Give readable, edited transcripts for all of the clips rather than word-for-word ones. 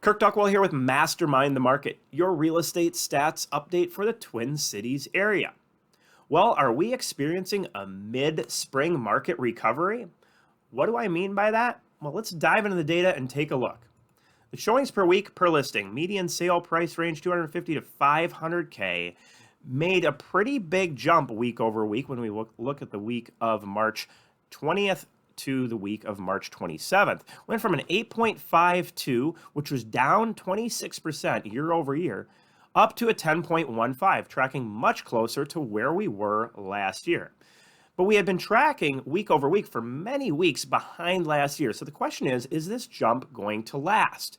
Kirk Duckwell here with Mastermind the Market, your real estate stats update for the Twin Cities area. Well, are we experiencing a mid-spring market recovery? What do I mean by that? Well, let's dive into the data and take a look. The showings per week per listing, median sale price range 250 to 500K, made a pretty big jump week over week when we look at the week of March 20th to the week of March 27th. Went from an 8.52, which was down 26% year over year, up to a 10.15, tracking much closer to where we were last year. But we had been tracking week over week for many weeks behind last year. So the question is this jump going to last?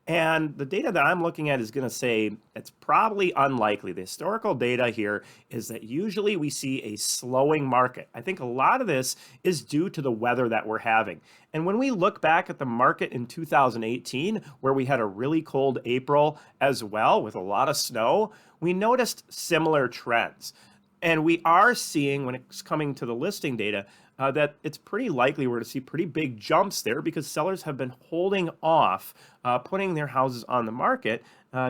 And the data that I'm looking at is going to say it's probably unlikely. The historical data here is that usually we see a slowing market. I think a lot of this is due to the weather that we're having. And when we look back at the market in 2018, where we had a really cold April as well with a lot of snow, we noticed similar trends. And we are seeing, when it's coming to the listing data, that it's pretty likely we're to see pretty big jumps there because sellers have been holding off putting their houses on the market,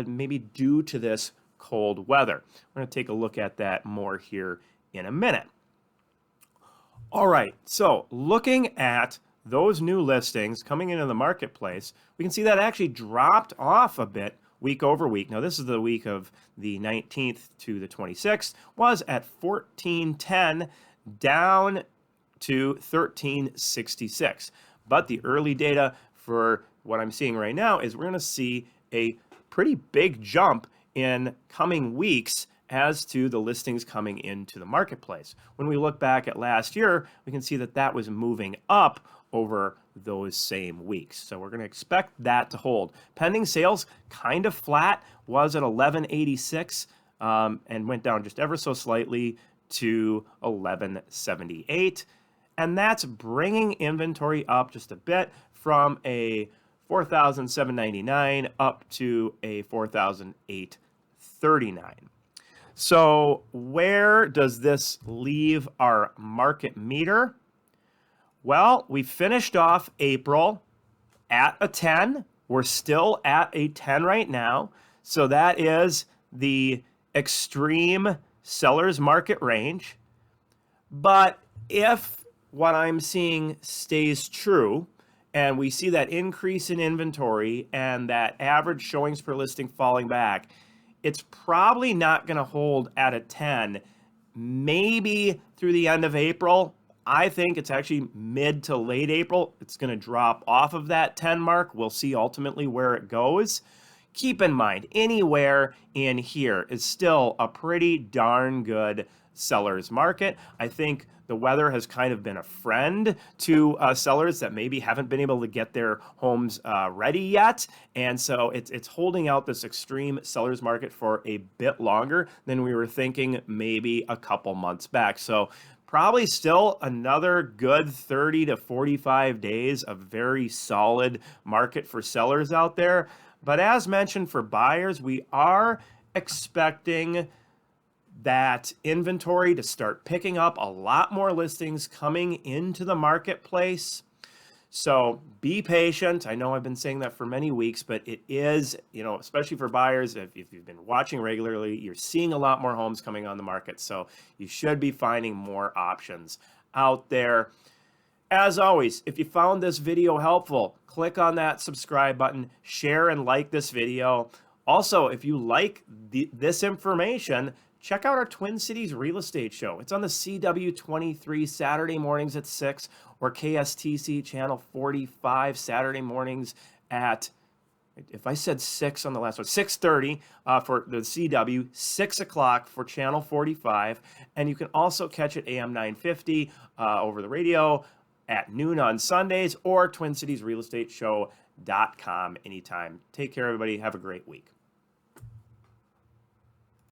maybe due to this cold weather. We're going to take a look at that more here in a minute. All right, so looking at those new listings coming into the marketplace, we can see that actually dropped off a bit week over week. Now, this is the week of the 19th to the 26th, was at 1410, down to 1366. But the early data for what I'm seeing right now is we're going to see a pretty big jump in coming weeks as to the listings coming into the marketplace. When we look back at last year, we can see that that was moving up over those same weeks. So we're going to expect that to hold. Pending sales kind of flat, was at 1186 and went down just ever so slightly to 1178. And that's bringing inventory up just a bit from a 4,799 up to a 4,839. So where does this leave our market meter? Well, we finished off April at a 10. We're still at a 10 right now. So that is the extreme seller's market range. But if what I'm seeing stays true, and we see that increase in inventory and that average showings per listing falling back, it's probably not going to hold at a 10, maybe through the end of April. I think it's actually mid to late April. It's going to drop off of that 10 mark. We'll see ultimately where it goes. Keep in mind, anywhere in here is still a pretty darn good seller's market. I think the weather has kind of been a friend to sellers that maybe haven't been able to get their homes ready yet. And so it's holding out this extreme seller's market for a bit longer than we were thinking maybe a couple months back. So probably still another good 30 to 45 days of very solid market for sellers out there. But as mentioned, for buyers, we are expecting that inventory to start picking up, a lot more listings coming into the marketplace. So be patient. I know I've been saying that for many weeks, but it is, especially for buyers, if you've been watching regularly, you're seeing a lot more homes coming on the market. So you should be finding more options out there. As always, if you found this video helpful, click on that subscribe button, share and like this video. Also, if you like this information, check out our Twin Cities Real Estate Show. It's on the CW23 Saturday mornings at 6 or KSTC Channel 45 Saturday mornings at, if I said 6 on the last one, 6:30 for the CW, 6 o'clock for Channel 45. And you can also catch it AM 950 over the radio at noon on Sundays or TwinCitiesRealEstateShow.com anytime. Take care, everybody. Have a great week.